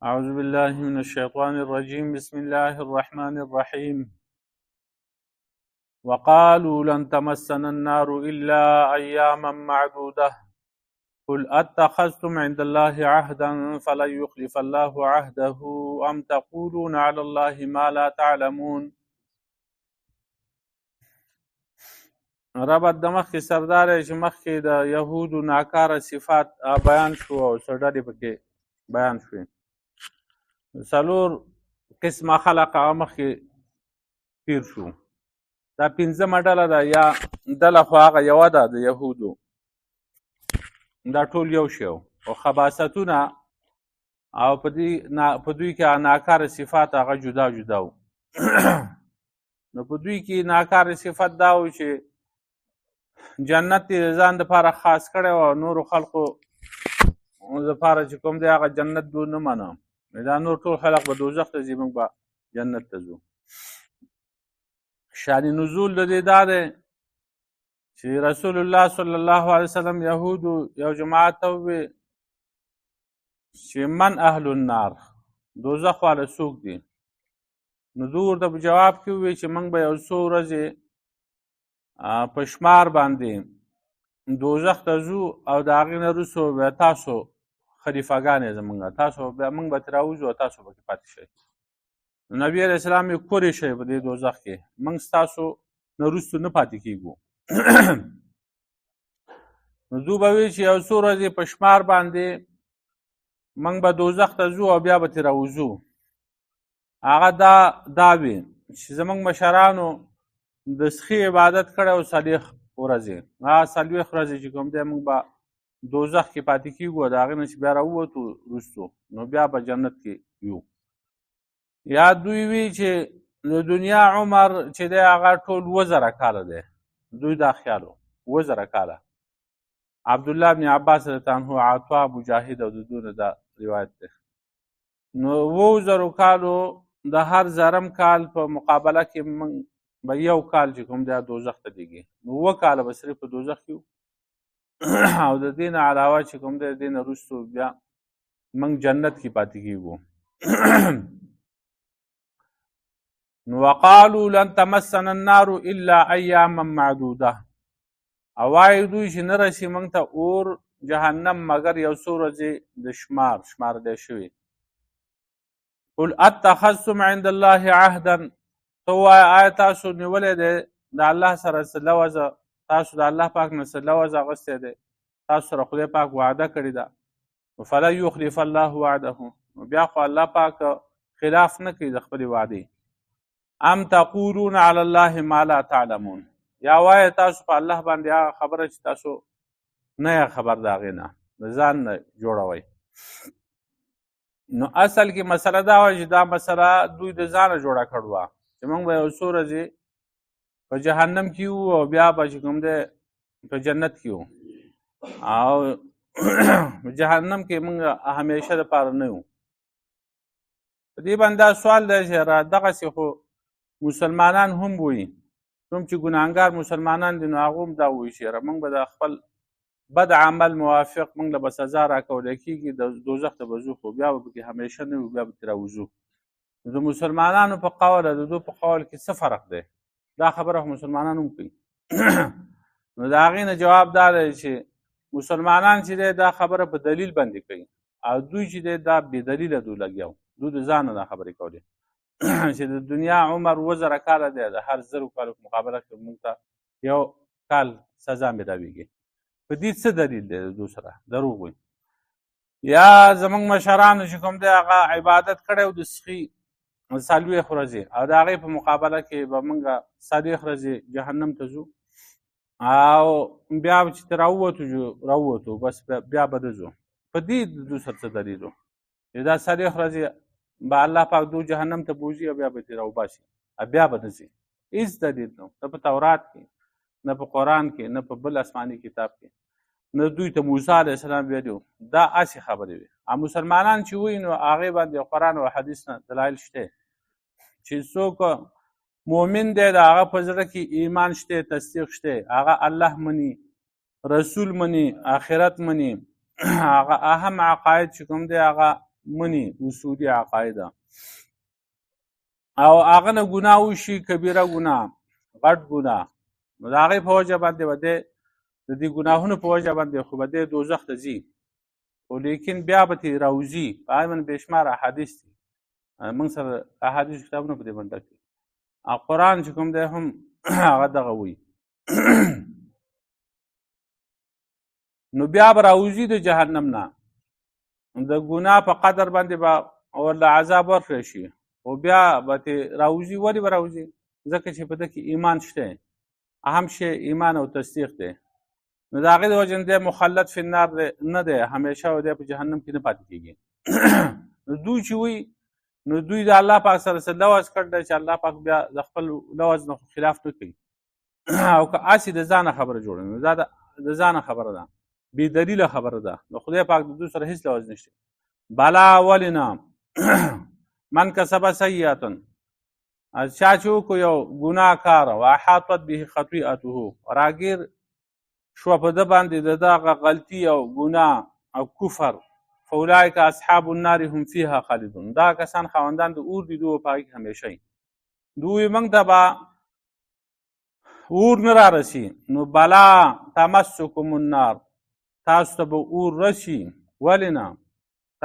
أعوذ بالله من الشيطان الرجيم بسم الله الرحمن الرحيم وقالوا لن تمسنا النار إلا أياما معدودة قل أتخذتم عند الله عهدا فلن يخلف الله عهده أم تقولون على الله ما لا تعلمون. ربط د مخکې سردار چې مخکې د یهودو ناکاره صفات بیان شو او څه ډلې پکې بیان شوې. څلور قسمه خلق هغه مخکې تیر شو. دا پنځمه ډله ده یا ډله خو هغه یوه ده د یهودو، دا ټول یو شی او خباثتونه او په دوی کې ناکاره صفات هغه جدا جدا و. نو په دوی کې ناکاره صفت دا و چې جنت یې ځان دپاره خاص کړی و او نورو خلقو دپاره چې کوم دی هغه جنت دو نه منه. دا نور ټول خلق به دوزخ ته ځي، موږ به جنت ته ځو. شان نزول د دې دا دی چې رسول الله صلی الله علیه وسلم یهودو یو جماعت ته وویل چې من اهل النار، دوزخ والا څوک دي؟ نو دوی ورته په جواب کې وویل چې موږ به یو څو ورځې په شمار باندې دوزخ ته ځو او د هغې نه وروسته بیا تاسو خلیفګان یې زموږ، تاسو بیا موږ به ترې راوځو او تاسو پکې پاتې شئ. نو نبي علیه السلام یې کورې شئ په دې دوزخ کې، موږ ستاسو نه وروسته نه پاتې کېږو. نو دوی به وایي چې یو څو ورځې په شمار باندې موږ به دوزخ ته ځو او بیا به ترې راوځو. هغه دا وي چې زموږ مشرانو د سخي عبادت کړی او 40 ورځې، هغه 40 ورځې چې کوم دی موږ به دوزخ کې پاتې کېږو او د هغې نه چې بیا راووتو وروستو نو بیا به جنت کې یو. یا دوی وی چې د دنیا عمر چې دی هغه ټول 2000 کاله دی، دوی دا خیال و 2000 کاله. عبدالله بن عباس رضی الله عنه، عطا، مجاهد او د دوی نه دا روایت دی. نو 2000 کالو د هر زرم کال په مقابله کې موږ به یو کال چې کوم دی دوزخ ته دیږي، نو 2 کاله به صرف په دوزخ کې او د دې نه علاوه چې کوم دی د دې نه وروستو بیا موږ جنت کې پاتې کېږو. نو وقالو لن تمسنا النار الا ایاما معدوده، او وایي دوی چې نه رسي موږ ته اور جهنم مګر یو څو ورځې د شمارلی شوي. قل اتخذتم عند الله عهدا، ته ووایه آیا تاسو نیولی دی د الله سره څه لوظه، تاسو د الله پاک نه څه لوظ اخیستی دی، تاسو سره خدای پاک وعده کړې ده. فلن یخلف الله وعده، بیا خو الله پاک خلاف نه کوي د خپلې وعدې. ام تقولون علی الله ما لا تعلمون، یا وایه تاسو په الله باندې هغه خبره چې تاسو نه یې خبر د هغې نه، د ځان نه جوړوئ. نو اصل کې مسله دا وه چې دا مسله دوی د ځانه جوړه کړې وه چې موږ به یو څو ورځې په جهنم کې وو او بیا به چې کوم دی په جنت کې وو، او جهنم کې موږ همیشه دپاره نه یو. په دې باندې دا سوال دی چې دغسې خو مسلمانان هم وایي، کوم چې ګناهګار مسلمانان دي نو هغه هم دا وایي چې موږ به د خپل بد عمل موافق موږ له به سزا راکولی کېږي، د دوزخ ته به ځو خو بیا به پکې همیشه نه وي، بیا به ترې راوځو. د مسلمانانو په قول او د دوی په قول کې څه فرق دی؟ دا خبره خو مسلمانان هم کوي. نو د هغې نه جواب دا دی چې مسلمانان چې دی دا خبره په دلیل باندې کوي او دوی چې دی دا بې دلیله دوی لګیا و، دوی د ځانه دا خبرې کولې چې د دنیا عمر 2000 کاله دی، د هر 1000 کالو په مقابله کې موږ ته یو کال سزا ملاویږي. په دې څه دلیل دی؟ د دوی سره دروغ وایي. یا زموږ مشرانو چې کوم دی هغه عبادت کړی و د سخي 40 ورځې او د هغې په مقابله کې به موږ 40 ورځې جهنم ته ځو او بیا چې ترې راووتو بس بیا به نه ځو. په دې د دوی سره څه دلیل و چې دا 40 ورځې به الله پاک دوی جهنم ته بوځي او بیا به ترې راوباسي او بیا به نه ځي؟ هېڅ دلیل نه په تورات کې، نه په قرآن کې، نه په بل آسماني کتاب کې، نه دوی ته موسی علیه السلام ویلي وو. دا هسې خبرې وي. او مسلمانان چې وایي نو هغې باندې قرآن او حدیث نه دلایل شته چې څوک مؤمن دی د هغه په زړه کې ایمان شته، تصدیق شته، هغه الله مني، رسول مني، آخرت مني، هغه اهم عقاید چې کوم دی هغه مني اصولي عقاید او هغه نه ګناه وشي کبیره ګناه غټ ګناه نو د هغې په وجه باندې به دی د دې ګناهونو په وجه باندې خو به دی دوزخ ته ځي خو لیکن بیا به ترې راوځي په هغې باندې بېشماره احادیث دي موږ سره احادیث کتابونه په دې باندې ډک دي او قرآن چې کوم دی هم هغه دغه وایي نو بیا به راوځي د جهنم نه د ګناه په قدر باندې به ورله عذاب ورکړی شي خو بیا به ترې راوځي ولې به راوځي ځکه چې په ده کې ایمان شته اهم شی ایمان او تصدیق دی نو د هغې د وجې نه دی مخلد فی النار نه دی همیشه و دی په جهنم کې نه پاتې کېږي نو دوی چې وایي نو دوی د الله پاک سره څه لوز کړ دی چې الله پاک بیا د خپل لوز نه خلاف نه کوي او که هسې د ځانه خبره جوړوي نو دا د ځانه خبره ده بې دلیله خبره ده نو خدای پاک د دوی سره هېڅ لوز نشته بلا ولې نه من کسب سیئة چا چې وکړو یو ګناه کار و احاطت به خطیئته راګیر شوه په ده باندې د دغه غلطي او ګناه او کفر فاولئک اصحاب النار هم فیها خالدون دا کسان خاوندان د اور دي دوی په هغې کې همیشه وي دوی موږ ته به اور نه رارسي نو بلا تمسکم النار تاسو ته به اور رسي ولې نه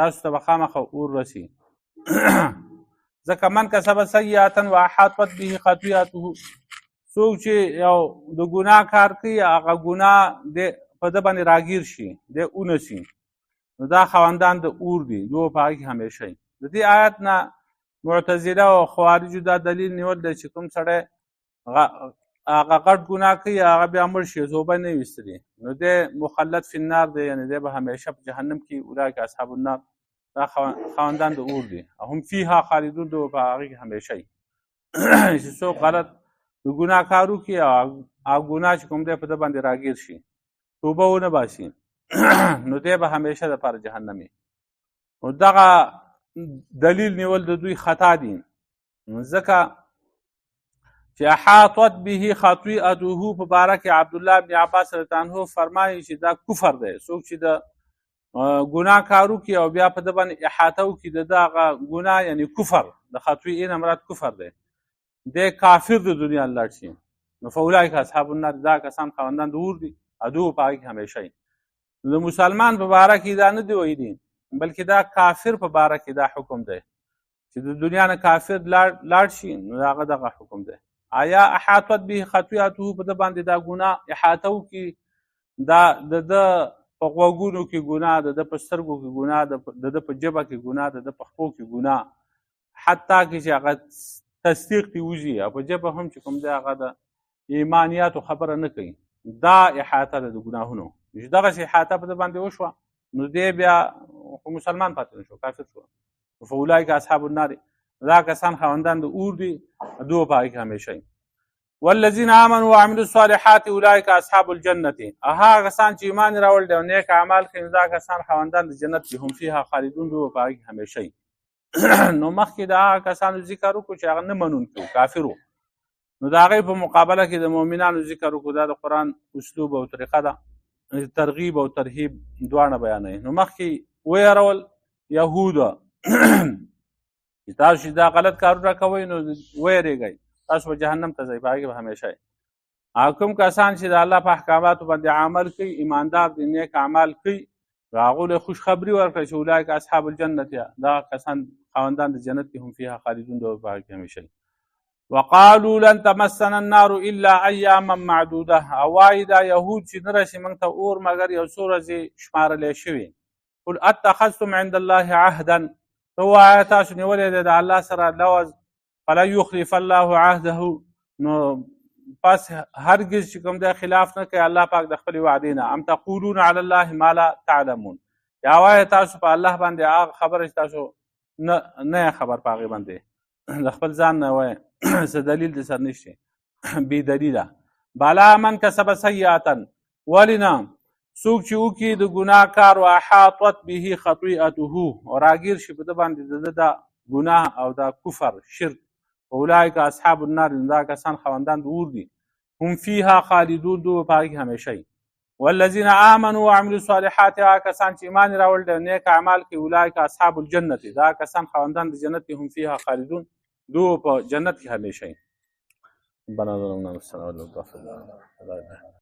تاسو ته به خامخا اور رسي ځکه من کسب سیئة و احاطت به خطیئته څوک چې یو د ګناه کار کوي هغه ګناه په ده باندې راګیر شي دی اونسي نو دا خاوندان د اور دي دوی په هغې کې همیشه وي د دې آیت نه معتزله او خوارجو دا دلیل نیول دی چې کوم سړی هغه غټ ګناه کوي هغه بیا مړ شي توبه نه وي ایستلې نو دی مخلد فی النار دی یعنې دی به همیشه په جهنم کې اولئک اصحاب النار دا خاوندان د اور دي هم فیها خالدون دوی په هغې کې همیشه وي چې څوک غلط د ګناه کار وکړي او ګناه چې کوم دی په ده باندې راګیر شي توبه ونه باسي نو دی به همیشه دپاره جهنم وي نو دغه دلیل نیول د دوی خطا دي ځکه چې احاطت به خطیئته په باره کې عبدالله بن عباس رضی الله عنه فرمایي چې دا کفر دی څوک چې د ګناه کار وکړي او بیا په ده باندې احاطه وکړي د دغه ګناه یعنې کفر د خطیئې نه مراد کفر دی دی کافر د دنیا لاړ شي نو فاولئک اصحاب النار دا کسان خاوندان د اور دي او دوی په هغې کې همیشه وي د مسلمان په باره کې دا نه دی ویلي بلکې دا کافر په باره کې دا حکم دی چې د دنیا نه کافر لاړ شي نو هغه دغه حکم دی آیا احاطت به خطیئته په ده باندې دا ګناه احاطه وکړي دا د ده په غوږونو کې ګناه د ده په سترګو کې ګناه د ده په ژبه کې ګناه د ده په پښو کې ګناه حتی کې چې هغه تصدیق دې وځي او په ژبه هم چې کوم دی هغه د ایمانیاتو خبره نه کوي دا احاطه ده د ګناهونو چې دغسې احاطه په ده باندې وشوه نو دی بیا خو مسلمان پاتې نه شو کافر شو فاولئک اصحاب النار دا کسان خاوندان د اور دي دوی په هغې کې همیشه وي والذین آمنوا وعملوا الصالحات اولئک اصحاب الجنة هغه کسان چې ایمان یې راوړل دی او نیک اعمال کوي نو دا کسان خاوندان د جنت دي هم فیها خالدون دوی په هغې کې همیشه وي نو مخکې د هغه کسانو ذکر وکړو چې هغه نه منونکي وو کافر وو نو د هغې په مقابله کې د مؤمنانو ذکر وکړو دا د قرآن اسلوب او طریقه ده ترغیب او ترهیب دواړه بیانوي نو مخکې ویرول یهوده چې تاسو چې دا غلط کارونه کوئ نو ویرېږئ تاسو به جهنم ته ځئ په هغې به همیشه یې او کوم کسان چې د الله په احکاماتو باندې عمل کوي ایماندار دي نیک اعمال کوي نو هغو له خوشخبري ورکړه چې اولئک اصحاب الجنة دغه کسان خاوندان د جنت دي هم فیها خالدون دوی په هغې کې همیشه وي وقالوا لن تمسنا النار الا ایاما معدوده او وایي دا یهود چې نه رسي موږ ته اور مګر یو څو ورځې شمارلی شوي قل اتخذتم عند الله عهدا ته ووایه تاسو نیولی دی د الله سره لوز فلن یخلف الله عهده نو پس هرگز چې کوم دی خلاف نه کوي الله پاک د خپلې وعدې نه ام تقولون علی الله ما لا تعلمون یا وایه تاسو په الله باندې هغه خبره چې تاسو نه خبر په هغې باندې د خپل ځان نه وایه څه دلیل د سر نشته بې دلیله بلا من کسب سیئة ولې نه څوک چې وکړي د ګناه کار و احاطت به خطیئته او راګیر شي په ده باندې د ده دا ګناه او دا کفر شرک اولئک اصحاب النار دا کسان خاوندان د اور دي هم فیها خالدون دوی په هغې کې همیشه وي والذین آمنوا وعملوا الصالحات هغه کسان چې ایمان یې راوړل او نیک اعمال کوي اولئک اصحاب الجنة دا کسان خاوندان د جنت دي هم فیها خالدون دو په جنت کې همیشه وي. ربنا ظلمنا انفسنا وان لم تغفر لنا